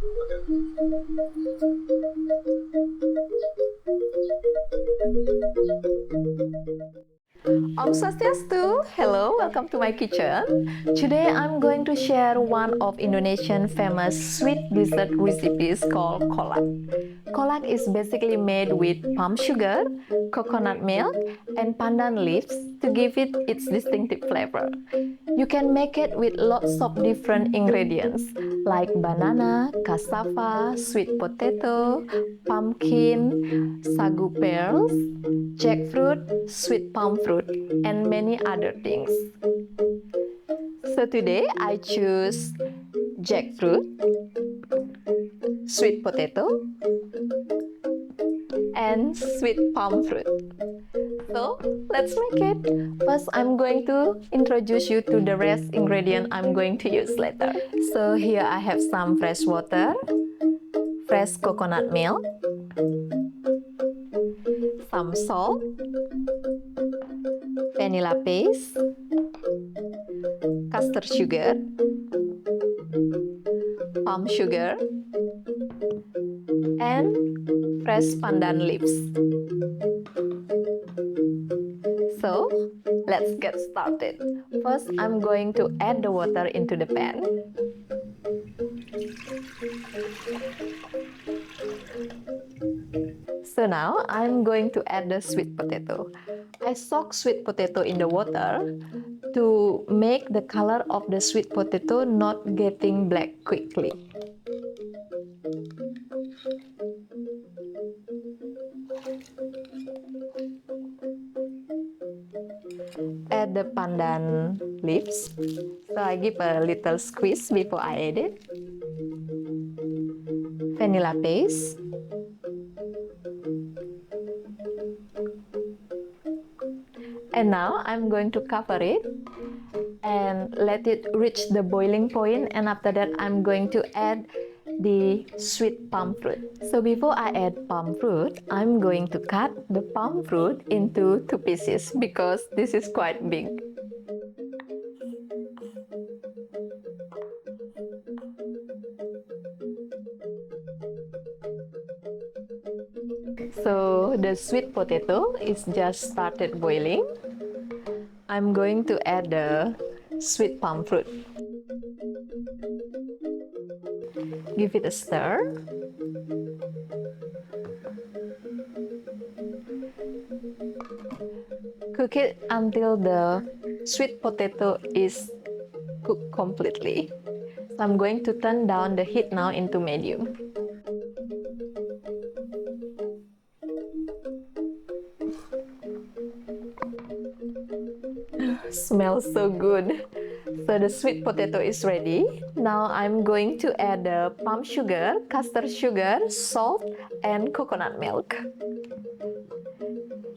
Om Swastiastu! Hello, welcome to my kitchen. Today I'm going to share one of Indonesian famous sweet dessert recipes called kolak. Kolak is basically made with palm sugar, coconut milk, and pandan leaves to give it its distinctive flavor. You can make it with lots of different ingredients like banana, cassava, sweet potato, pumpkin, sagu pearls, jackfruit, sweet palm fruit, and many other things. So today I choose jackfruit, sweet potato, and sweet palm fruit. So let's make it. First, I'm going to introduce you to the rest ingredient I'm going to use later. So here I have some fresh water, fresh coconut milk, some salt, vanilla paste, custard sugar, palm sugar, and fresh pandan leaves. So let's get started. First, I'm going to add the water into the pan. So now I'm going to add the sweet potato. I soak sweet potato in the water to make the color of the sweet potato not getting black quickly. Add the pandan leaves. So I give a little squeeze before I add it. Vanilla paste. And now I'm going to cover it and let it reach the boiling point, and after that I'm going to add the sweet palm fruit. So before I add palm fruit, I'm going to cut the palm fruit into 2 pieces because this is quite big. So the sweet potato is just started boiling. I'm going to add the sweet palm fruit. Give it a stir. Cook it until the sweet potato is cooked completely. So I'm going to turn down the heat now into medium. Smells so good. So the sweet potato is ready. Now I'm going to add the palm sugar, custard sugar, salt, and coconut milk.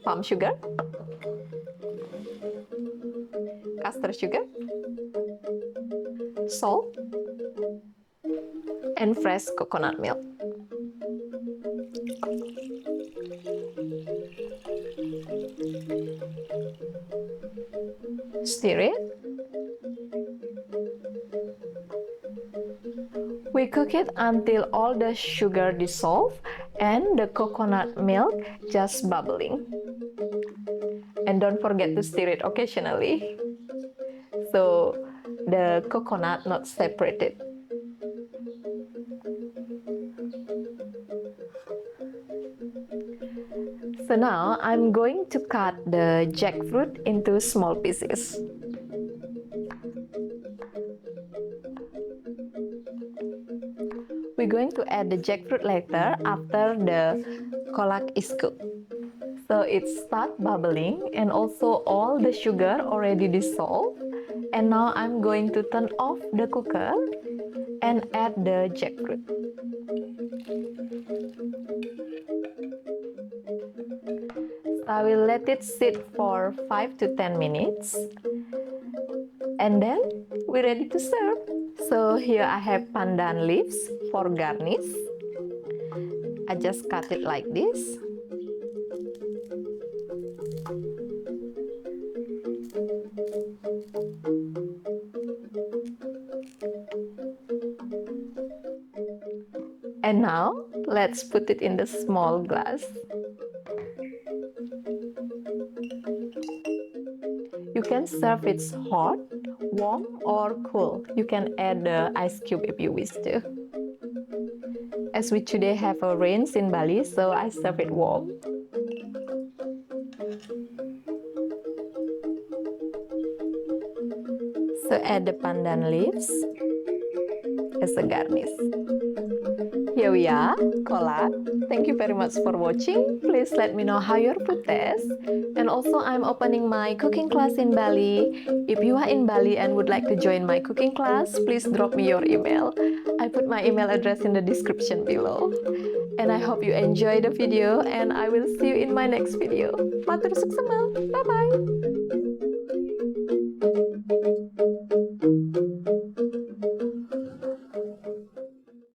Palm sugar, custard sugar, salt, and fresh coconut milk. Stir it. We cook it until all the sugar dissolve and the coconut milk just bubbling. And don't forget to stir it occasionally so the coconut not separated. So now I'm going to cut the jackfruit into small pieces. We're going to add the jackfruit later after the kolak is cooked. So it starts bubbling and also all the sugar already dissolved. And now I'm going to turn off the cooker and add the jackfruit. So I will let it sit for 5 to 10 minutes. And then we're ready to serve. So here I have pandan leaves for garnish. I just cut it like this. And now, let's put it in the small glass. You can serve it hot, warm, or cool. You can add the ice cube if you wish to. As we today have a rains in Bali, so I serve it warm. So add the pandan leaves as a garnish. Here we are, kolak. Thank you very much for watching. Please let me know how your food tastes. And also I'm opening my cooking class in Bali. If you are in Bali and would like to join my cooking class, please drop me your email. I put my email address in the description below. And I hope you enjoy the video and I will see you in my next video. Matur suksema. Bye-bye.